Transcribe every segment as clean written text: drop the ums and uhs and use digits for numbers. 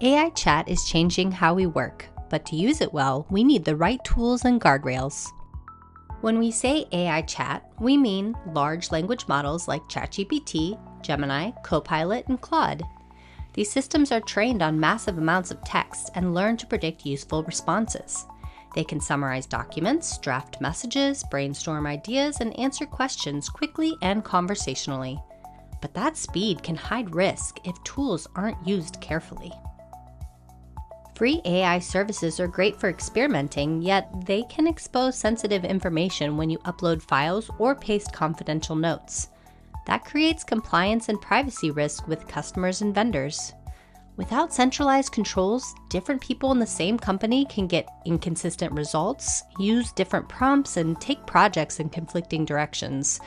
AI chat is changing how we work, but to use it well, we need the right tools and guardrails. When we say AI chat, we mean large language models like ChatGPT, Gemini, Copilot, and Claude. These systems are trained on massive amounts of text and learn to predict useful responses. They can summarize documents, draft messages, brainstorm ideas, and answer questions quickly and conversationally. But that speed can hide risk if tools aren't used carefully. Free AI services are great for experimenting, yet they can expose sensitive information when you upload files or paste confidential notes. That creates compliance and privacy risk with customers and vendors. Without centralized controls, different people in the same company can get inconsistent results, use different prompts, and take projects in conflicting directions.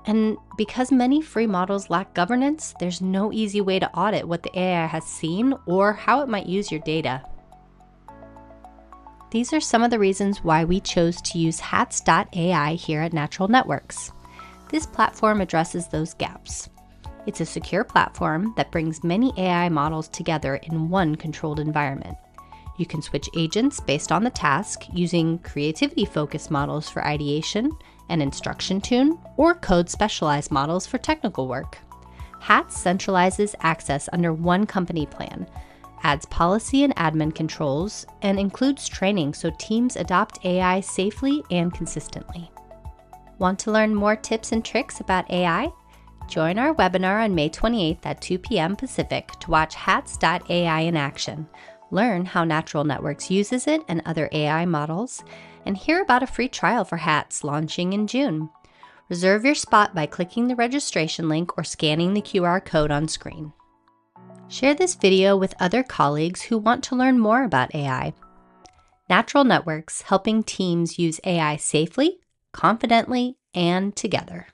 And because many free models lack governance, there's no easy way to audit what the AI has seen or how it might use your data. These are some of the reasons why we chose to use Hatz.ai here at Natural Networks. This platform addresses those gaps. It's a secure platform that brings many AI models together in one controlled environment. You can switch agents based on the task using creativity-focused models for ideation and instruction tune, or code-specialized models for technical work. Hatz centralizes access under one company plan, adds policy and admin controls, and includes training so teams adopt AI safely and consistently. Want to learn more tips and tricks about AI? Join our webinar on May 28th at 2 p.m. Pacific to watch Hatz.ai in action, learn how Natural Networks uses it and other AI models, and hear about a free trial for Hatz launching in June. Reserve your spot by clicking the registration link or scanning the QR code on screen. Share this video with other colleagues who want to learn more about AI. Natural Networks, helping teams use AI safely, confidently, and together.